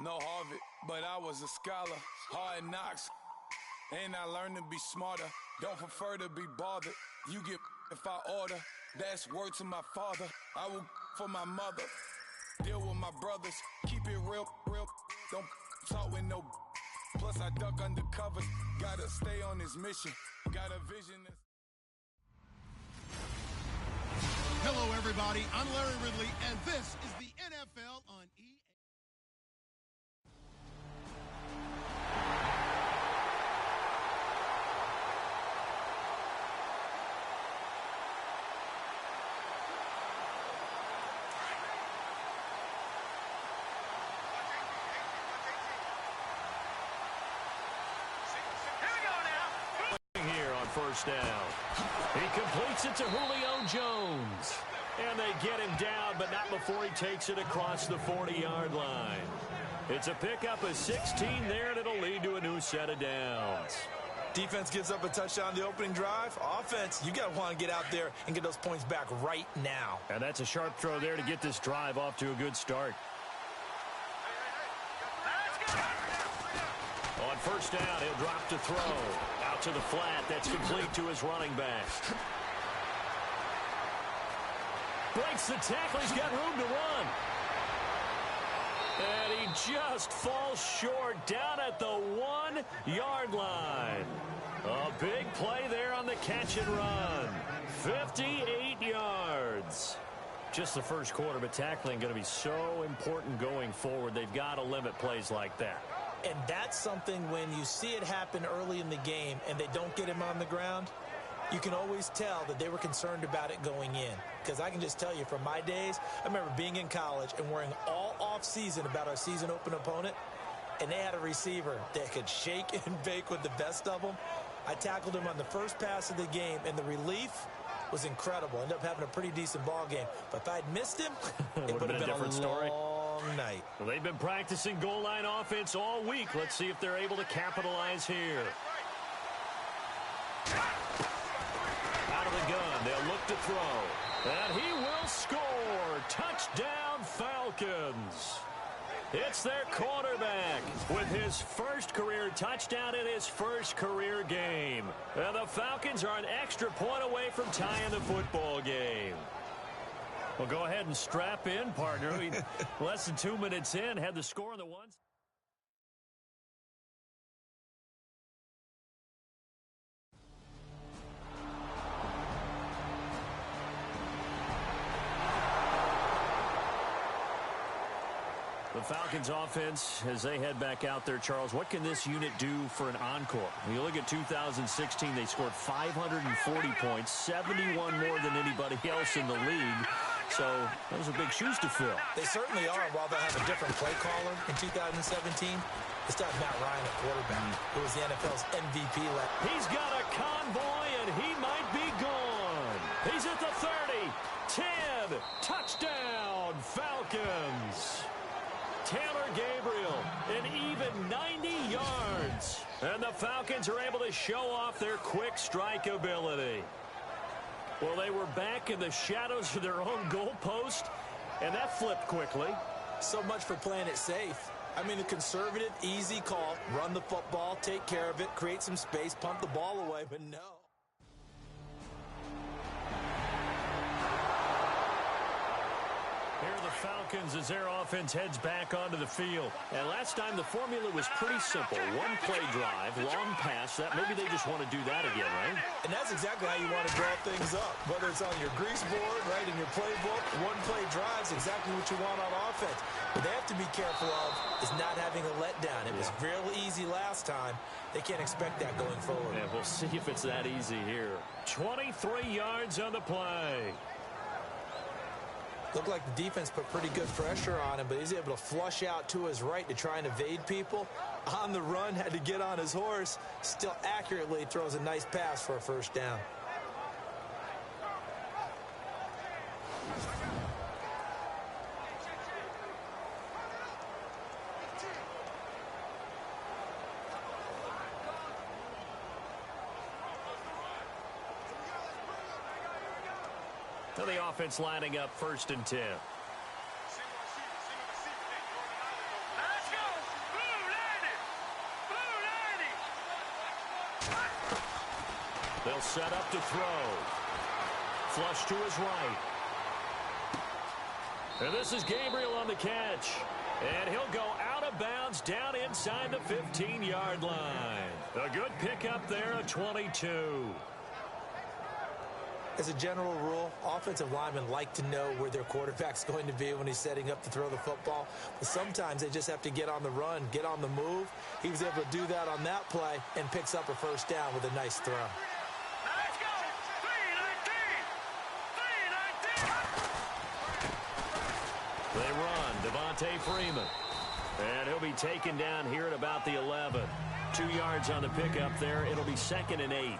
No Harvard, but I was a scholar. Hard knocks, and I learned to be smarter. Don't prefer to be bothered. You get if I order. That's word to my father. I will for my mother. Deal with my brothers. Keep it real. Don't talk with no. Plus I duck undercover. Gotta stay on this mission. Got a vision that's... Hello, everybody. I'm Larry Ridley, and this is the NFL on EA. First down. He completes it to Julio Jones. And they get him down, but not before he takes it across the 40-yard line. It's a pickup of 16 there, and it'll lead to a new set of downs. Defense gives up a touchdown the opening drive. Offense, you got to want to get out there and get those points back right now. And that's a sharp throw there to get this drive off to a good start. On first down, he'll drop to throw. Out to the flat. That's complete to his running back. Breaks the tackle. He's got room to run. And he just falls short down at the 1-yard line. A big play there on the catch and run. 58 yards. Just the first quarter, but tackling going to be so important going forward. They've got to limit plays like that. And that's something when you see it happen early in the game and they don't get him on the ground, you can always tell that they were concerned about it going in. Because I can just tell you from my days, I remember being in college and worrying all off-season about our season open opponent, and they had a receiver that could shake and bake with the best of them. I tackled him on the first pass of the game, and the relief was incredible. Ended up having a pretty decent ball game. But if I'd missed him, it would have been a different story. Night. Well, they've been practicing goal line offense all week. Let's see if they're able to capitalize here. Out of the gun, they'll look to throw. And he will score. Touchdown, Falcons. It's their quarterback with his first career touchdown in his first career game. And the Falcons are an extra point away from tying the football game. Well, go ahead and strap in, partner. Less than 2 minutes in, had the score on the ones. The Falcons offense, as they head back out there, Charles, what can this unit do for an encore? When you look at 2016, they scored 540 points, 71 more than anybody else in the league. So those are big shoes to fill. They certainly are. While they'll have a different play caller in 2017, they still have Matt Ryan at quarterback, who was the NFL's MVP. He's got a convoy, and he might be gone. He's at the 30, 10, touchdown, Falcons. Taylor Gabriel, an even 90 yards. And the Falcons are able to show off their quick strike ability. Well, they were back in the shadows of their own goalpost, and that flipped quickly. So much for playing it safe. I mean, a conservative, easy call, run the football, take care of it, create some space, pump the ball away, but no. Here are the Falcons as their offense heads back onto the field. And last time the formula was pretty simple. One play drive, long pass. That maybe they just want to do that again, right? And that's exactly how you want to draw things up. Whether it's on your grease board, right, in your playbook, one play drive is exactly what you want on offense. What they have to be careful of is not having a letdown. It was real easy last time. They can't expect that going forward. Yeah, we'll see if it's that easy here. 23 yards on the play. Looked like the defense put pretty good pressure on him, but he's able to flush out to his right to try and evade people. On the run, had to get on his horse. Still accurately throws a nice pass for a first down. So the offense lining up 1st and 10. He'll set up to throw. Flush to his right. And this is Gabriel on the catch. And he'll go out of bounds down inside the 15-yard line. A good pickup there at 22. As a general rule, offensive linemen like to know where their quarterback's going to be when he's setting up to throw the football. But sometimes they just have to get on the run, get on the move. He was able to do that on that play and picks up a first down with a nice throw. Let's go! 3-19! They run. Devontae Freeman. And he'll be taken down here at about the 11. 2 yards on the pickup there. It'll be 2nd and 8.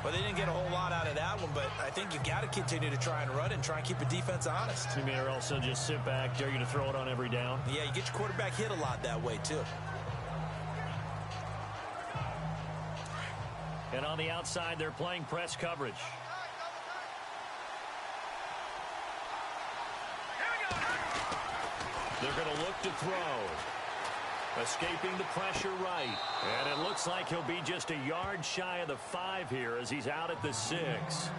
Well, they didn't get a whole lot out of that one, but I think you got to continue to try and run and try and keep the defense honest. You mean, or also just sit back, dare you to throw it on every down? Yeah, you get your quarterback hit a lot that way, too. And on the outside, they're playing press coverage. They're going to look to throw. Escaping the pressure right. And it looks like he'll be just a yard shy of the 5 here as he's out at the 6.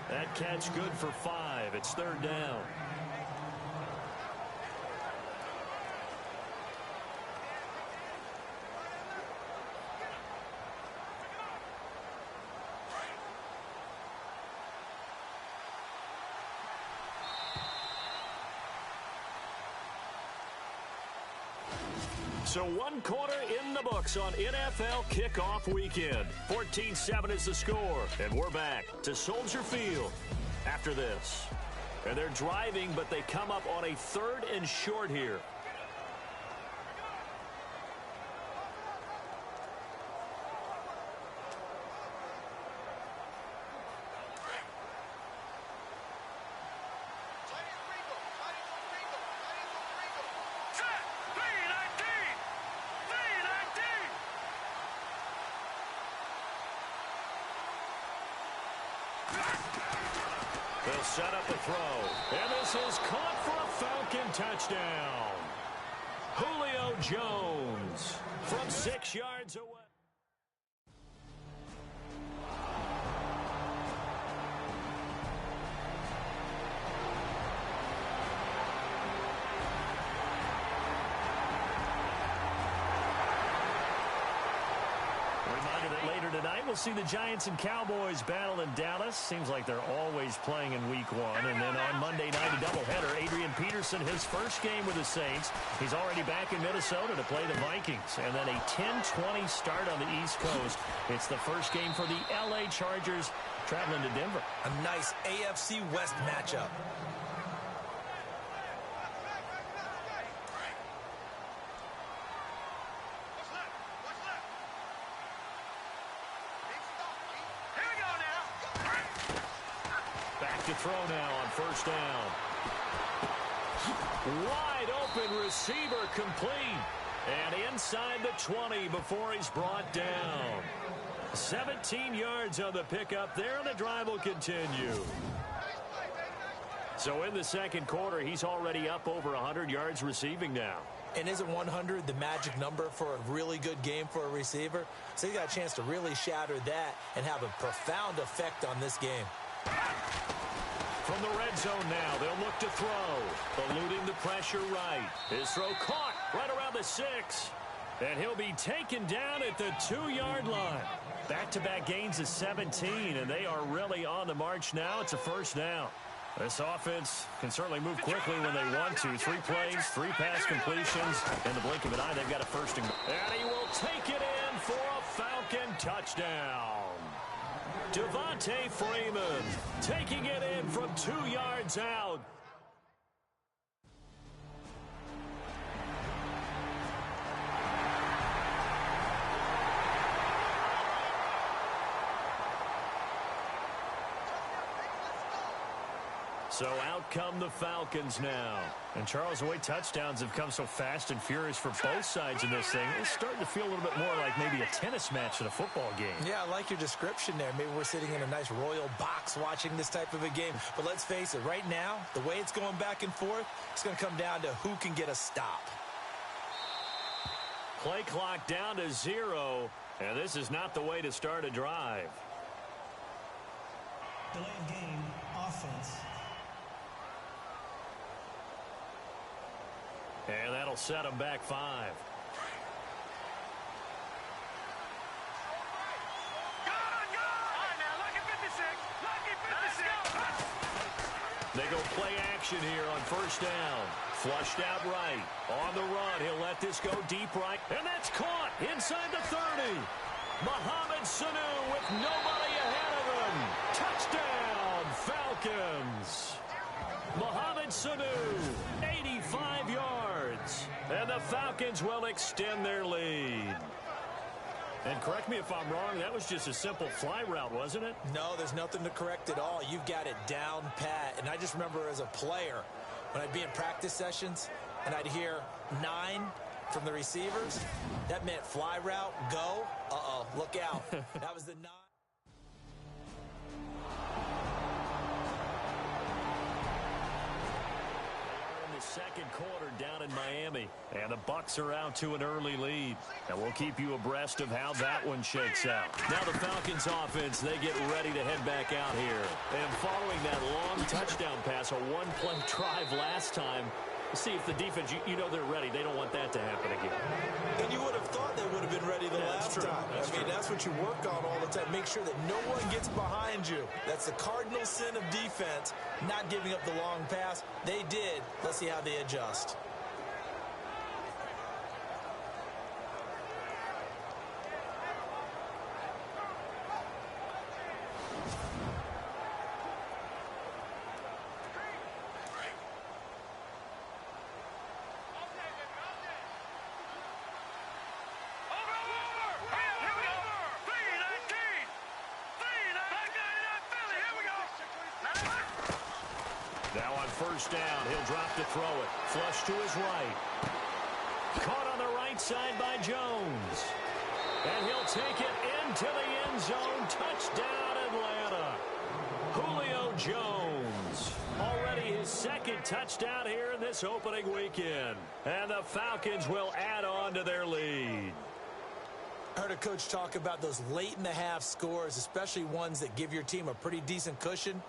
That catch good for 5. It's 3rd down. So 1 quarter in the books on NFL kickoff weekend. 14-7 is the score. And we're back to Soldier Field after this. And they're driving, but they come up on a 3rd and short here. They'll set up a throw. And this is caught for a Falcon touchdown. Julio Jones from 6 yards away. Tonight we'll see the Giants and Cowboys battle in Dallas. Seems like they're always playing in week 1. And then on Monday night, a doubleheader. Adrian Peterson, his first game with the Saints. He's already back in Minnesota to play the Vikings. And then a 10-20 start on the East Coast. It's the first game for the L.A. Chargers traveling to Denver. A nice AFC West matchup. To throw now on first down. Wide open receiver complete. And inside the 20 before he's brought down. 17 yards on the pickup there, and the drive will continue. So in the second quarter, he's already up over 100 yards receiving now. And isn't 100 the magic number for a really good game for a receiver? So you got a chance to really shatter that and have a profound effect on this game. From the red zone now, they'll look to throw. Eluding the pressure right. His throw caught right around the 6. And he'll be taken down at the 2-yard line. Back-to-back gains of 17, and they are really on the march now. It's a first down. This offense can certainly move quickly when they want to. 3 plays, 3 pass completions. In the blink of an eye, they've got a first and goal. And he will take it in for a Falcon touchdown. Devontae Freeman taking it in from 2 yards out. So out come the Falcons now. And Charles, the way touchdowns have come so fast and furious for both sides in this thing, it's starting to feel a little bit more like maybe a tennis match than a football game. Yeah, I like your description there. Maybe we're sitting in a nice royal box watching this type of a game. But let's face it, right now, the way it's going back and forth, it's going to come down to who can get a stop. Play clock down to 0, and this is not the way to start a drive. Delay of game, offense. And that'll set them back 5. They go play action here on first down. Flushed out right. On the run, he'll let this go deep right. And that's caught inside the 30. Mohamed Sanu with nobody ahead of him. Touchdown, Falcons. Mohamed Sanu, 85 yards. And the Falcons will extend their lead. And correct me if I'm wrong, that was just a simple fly route, wasn't it? No, there's nothing to correct at all. You've got it down pat. And I just remember as a player, when I'd be in practice sessions and I'd hear 9 from the receivers, that meant fly route, go. Uh-oh, look out. That was the 9. Second quarter down in Miami, and the Bucs are out to an early lead, and we'll keep you abreast of how that one shakes out. Now the Falcons offense, they get ready to head back out here, and following that long touchdown pass, a one-play drive last time, see if the defense, you know they're ready. They don't want that to happen again. And you would have thought they would have been ready the last time. I mean, that's what you work on all the time. Make sure that no one gets behind you. That's the cardinal sin of defense, not giving up the long pass. They did. Let's see how they adjust. Now on first down, he'll drop to throw it. Flush to his right. Caught on the right side by Jones. And he'll take it into the end zone. Touchdown, Atlanta. Julio Jones. Already his second touchdown here in this opening weekend. And the Falcons will add on to their lead. I heard a coach talk about those late-in-the-half scores, especially ones that give your team a pretty decent cushion.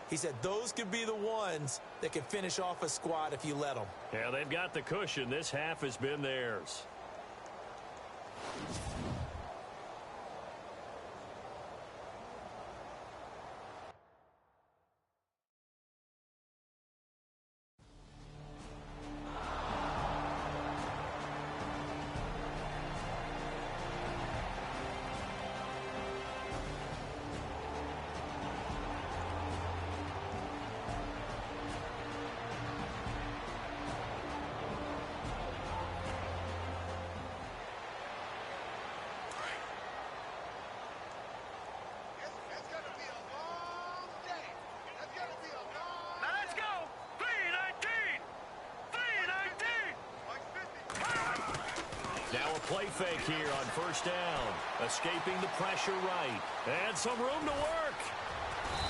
He said those could be the ones that can finish off a squad if you let them. Yeah, they've got the cushion. This half has been theirs. Play fake here on first down. Escaping the pressure right. And some room to work.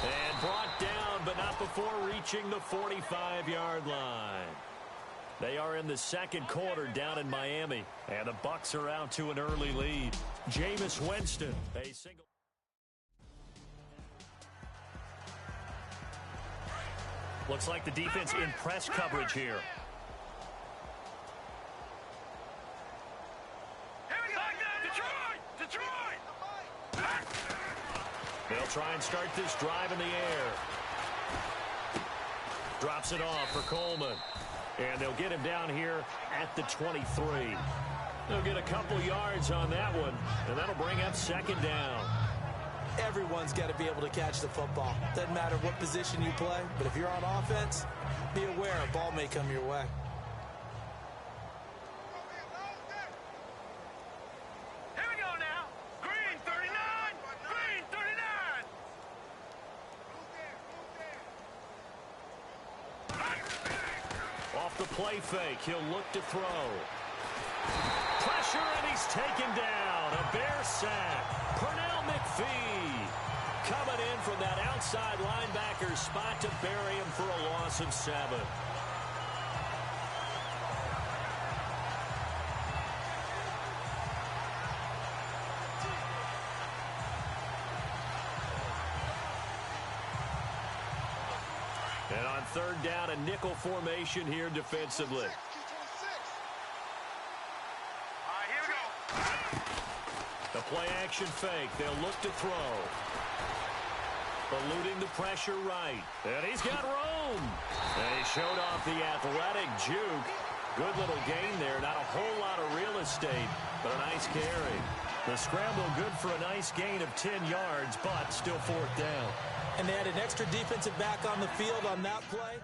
And brought down, but not before reaching the 45-yard line. They are in the second quarter down in Miami. And the Bucs are out to an early lead. Jameis Winston, a single. Looks like the defense in press coverage here. They'll try and start this drive in the air. Drops it off for Coleman. And they'll get him down here at the 23. They'll get a couple yards on that one, and that'll bring up second down. Everyone's got to be able to catch the football. Doesn't matter what position you play, but if you're on offense, be aware a ball may come your way. Play fake. He'll look to throw. Pressure, and he's taken down. A Bear sack. Pernell McPhee coming in from that outside linebacker spot to bury him for a loss of 7. And on third down, a nickel formation here defensively. The play action fake. They'll look to throw. Eluding the pressure right. And he's got room. And he showed off the athletic juke. Good little gain there. Not a whole lot of real estate, but a nice carry. The scramble good for a nice gain of 10 yards, but still fourth down. And they had an extra defensive back on the field on that play.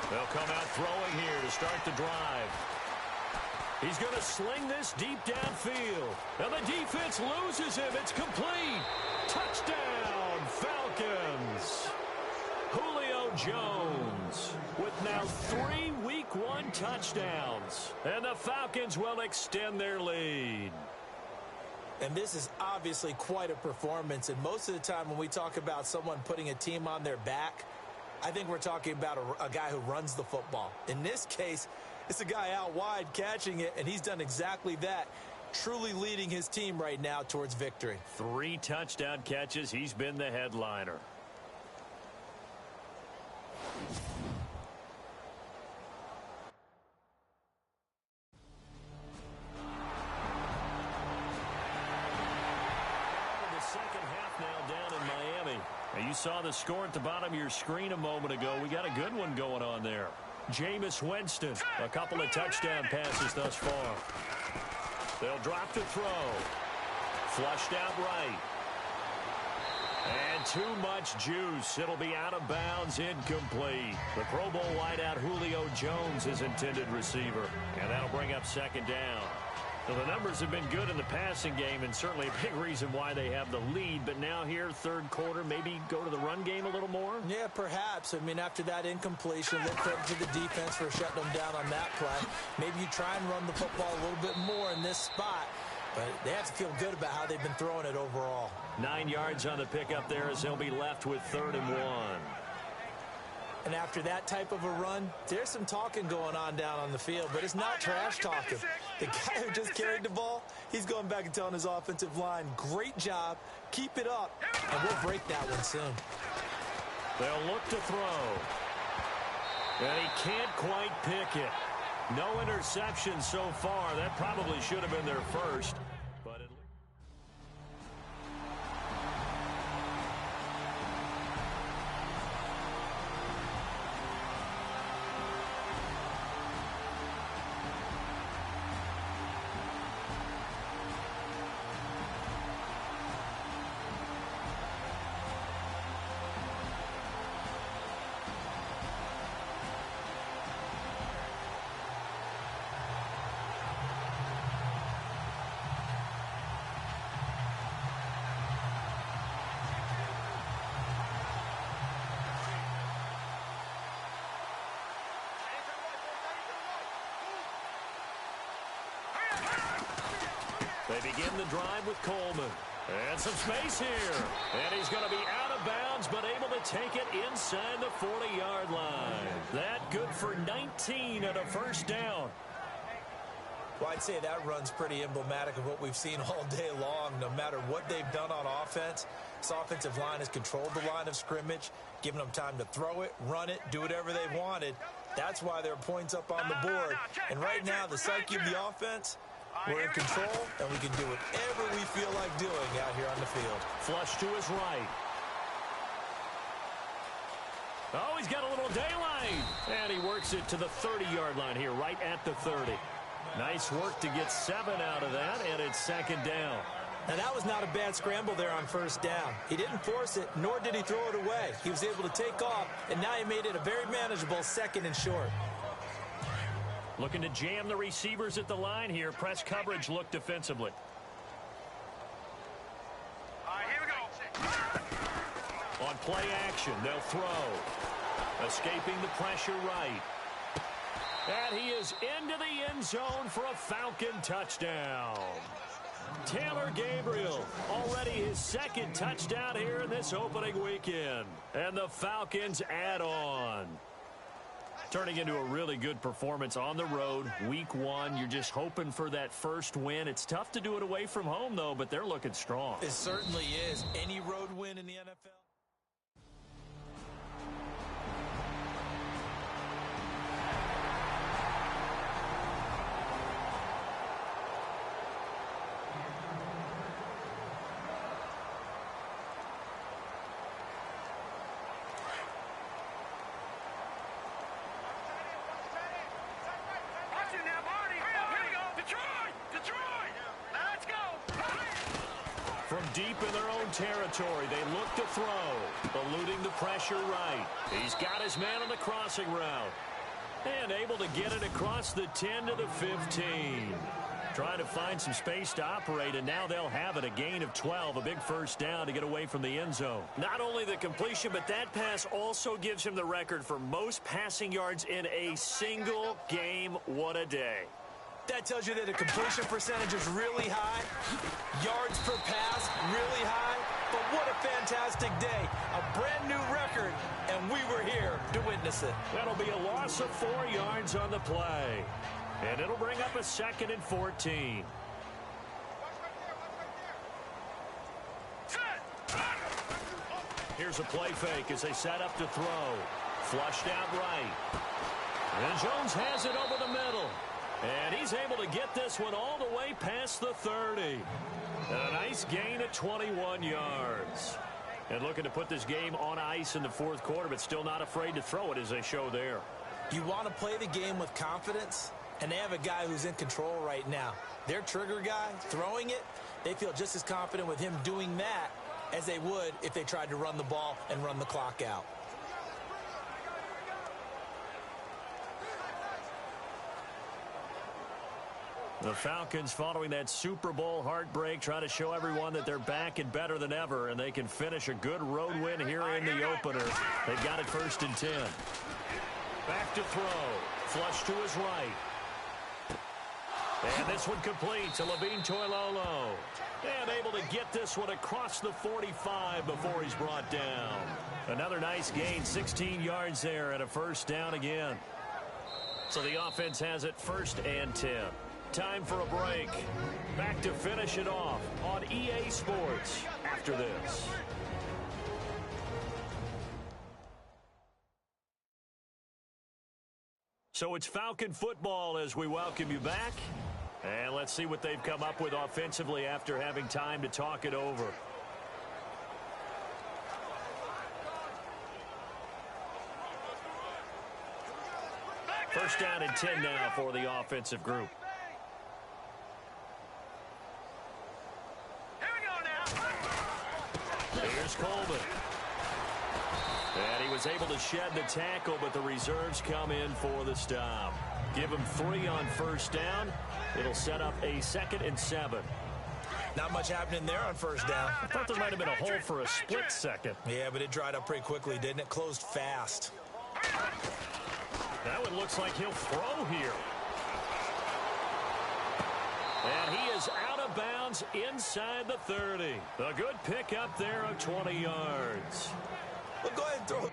They'll come out throwing here to start the drive. He's going to sling this deep downfield. And the defense loses him. It's complete. Touchdown, Falcons. Julio Jones with now 3 Week 1 touchdowns. And the Falcons will extend their lead. And this is obviously quite a performance. And most of the time when we talk about someone putting a team on their back, I think we're talking about a guy who runs the football. In this case, it's a guy out wide catching it, and he's done exactly that, truly leading his team right now towards victory. 3 touchdown catches. He's been the headliner. The second half now down in Miami. You saw the score at the bottom of your screen a moment ago. We got a good one going on there. Jameis Winston, a couple of touchdown passes thus far. They'll drop to throw. Flushed out right. And too much juice. It'll be out of bounds, incomplete. The Pro Bowl wideout Julio Jones is intended receiver. And that'll bring up second down. So the numbers have been good in the passing game, and certainly a big reason why they have the lead. But now here, third quarter, maybe go to the run game a little more? Yeah, perhaps. I mean, after that incompletion, then credit to the defense for shutting them down on that play. Maybe you try and run the football a little bit more in this spot. But they have to feel good about how they've been throwing it overall. 9 yards on the pickup there as they'll be left with 3rd and 1. And after that type of a run, there's some talking going on down on the field, but it's not trash talking. The guy who just carried the ball, he's going back and telling his offensive line, great job, keep it up, and we'll break that one soon. They'll look to throw. And he can't quite pick it. No interception so far. That probably should have been their first. But it They begin the drive with Coleman. And some space here. And he's going to be out of bounds, but able to take it inside the 40-yard line. That good for 19 and a first down. Well, I'd say that run's pretty emblematic of what we've seen all day long. No matter what they've done on offense, this offensive line has controlled the line of scrimmage, given them time to throw it, run it, do whatever they wanted. That's why there are points up on the board. And right now, the psyche of the offense, we're in control, and we can do whatever we feel like doing out here on the field. Flush to his right. Oh, he's got a little daylight. And he works it to the 30-yard line here, right at the 30. Nice work to get 7 out of that, and it's second down. Now, that was not a bad scramble there on first down. He didn't force it, nor did he throw it away. He was able to take off, and now he made it a very manageable 2nd and short. Looking to jam the receivers at the line here. Press coverage look defensively. All right, here we go. On play action, they'll throw. Escaping the pressure right. And he is into the end zone for a Falcon touchdown. Taylor Gabriel, already his his second touchdown here in this opening weekend. And the Falcons add on. Turning into a really good performance on the road. Week 1, you're just hoping for that first win. It's tough to do it away from home, though, but they're looking strong. It certainly is. Any road win in the NFL? From deep in their own territory, they look to throw, eluding the pressure right. He's got his man on the crossing route, and able to get it across the 10 to the 15. Trying to find some space to operate, and now they'll have it, a gain of 12, a big first down to get away from the end zone. Not only the completion, but that pass also gives him the record for most passing yards in a single game. What a day. That tells you that the completion percentage is really high. Yards per pass, really high. But what a fantastic day. A brand new record, and we were here to witness it. That'll be a loss of 4 yards on the play. And it'll bring up a 2nd and 14. Here's a play fake as they set up to throw. Flushed out right. And Jones has it over the middle. And he's able to get this one all the way past the 30. And a nice gain of 21 yards. And looking to put this game on ice in the 4th quarter, but still not afraid to throw it as they show there. You want to play the game with confidence, and they have a guy who's in control right now. Their trigger guy, throwing it, they feel just as confident with him doing that as they would if they tried to run the ball and run the clock out. The Falcons, following that Super Bowl heartbreak, trying to show everyone that they're back and better than ever, and they can finish a good road win here in the opener. They've got it 1st and 10. Back to throw. Flush to his right. And this one complete to Levine Toilolo. And able to get this one across the 45 before he's brought down. Another nice gain, 16 yards there, and a first down again. So the offense has it 1st and 10. Time for a break. Back to finish it off on EA Sports after this. So it's Falcon football as we welcome you back. And let's see what they've come up with offensively after having time to talk it over. First down and 10 now for the offensive group. Here's Coleman. And he was able to shed the tackle, but the reserves come in for the stop. Give him 3 on first down. It'll set up a 2nd and 7. Not much happening there on first down. I thought there might have been a hole for a split second. Yeah, but it dried up pretty quickly, didn't it? Closed fast. That one looks like he'll throw here. And he is out of bounds inside the 30. A good pickup there of 20 yards. Well, go ahead and throw it.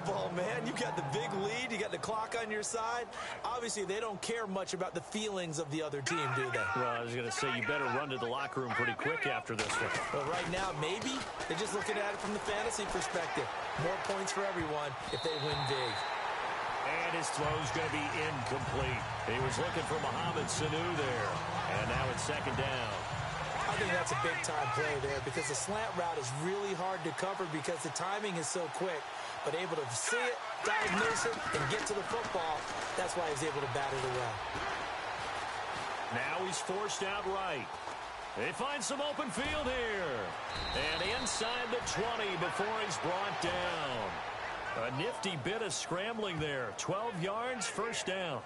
Ball, man. You got the big lead. You got the clock on your side. Obviously, they don't care much about the feelings of the other team, do they? Well, I was going to say, you better run to the locker room pretty quick after this one. Well, right now, maybe. They're just looking at it from the fantasy perspective. More points for everyone if they win big. And his throw's going to be incomplete. He was looking for Mohamed Sanu there. And now it's 2nd down. I think that's a big-time play there because the slant route is really hard to cover because the timing is so quick. But able to see it, diagnose it, and get to the football, that's why he's able to bat it away. Now he's forced out right. They find some open field here. And inside the 20 before he's brought down. A nifty bit of scrambling there. 12 yards, first down.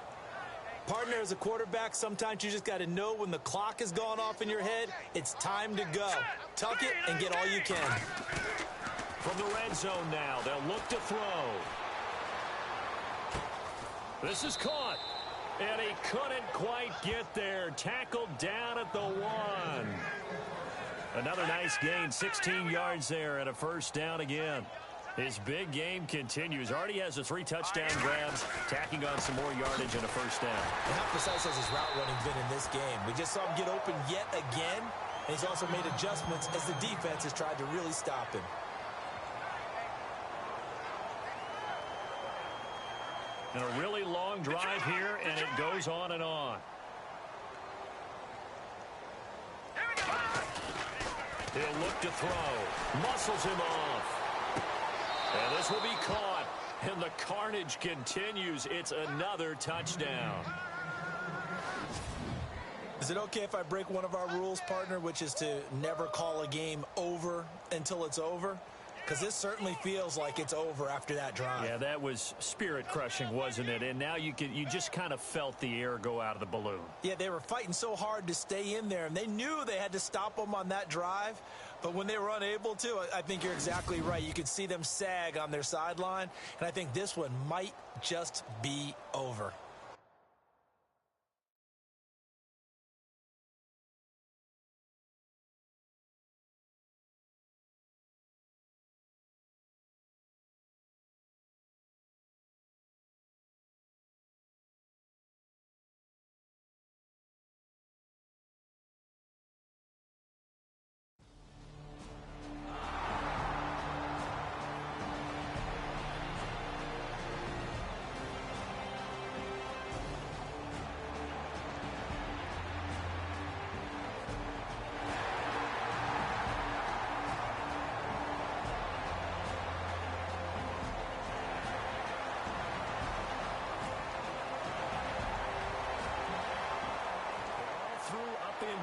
Partner, as a quarterback, sometimes you just got to know when the clock has gone off in your head, it's time to go. Tuck it and get all you can. From the red zone now, they'll look to throw. This is caught. And he couldn't quite get there. Tackled down at the 1. Another nice gain, 16 yards there and a first down again. His big game continues. Already has a 3 touchdown grabs, tacking on some more yardage and a first down. And how precise has his route running been in this game? We just saw him get open yet again, and he's also made adjustments as the defense has tried to really stop him. And a really long drive here, and it goes on and on. He'll look to throw. Muscles him off. And this will be caught. And the carnage continues. It's another touchdown. Is it okay if I break one of our rules, partner, which is to never call a game over until it's over? Because this certainly feels like it's over after that drive. Yeah, that was spirit-crushing, wasn't it? And now you just kind of felt the air go out of the balloon. Yeah, they were fighting so hard to stay in there, and they knew they had to stop them on that drive. But when they were unable to, I think you're exactly right. You could see them sag on their sideline, and I think this one might just be over.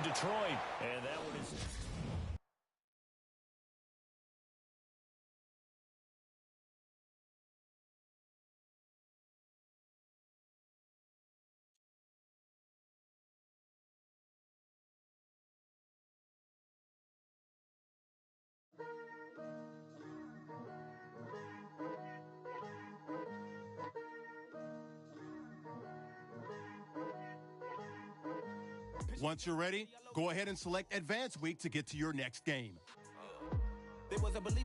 Detroit, and that one is... Once you're ready, go ahead and select Advance Week to get to your next game. There was a believer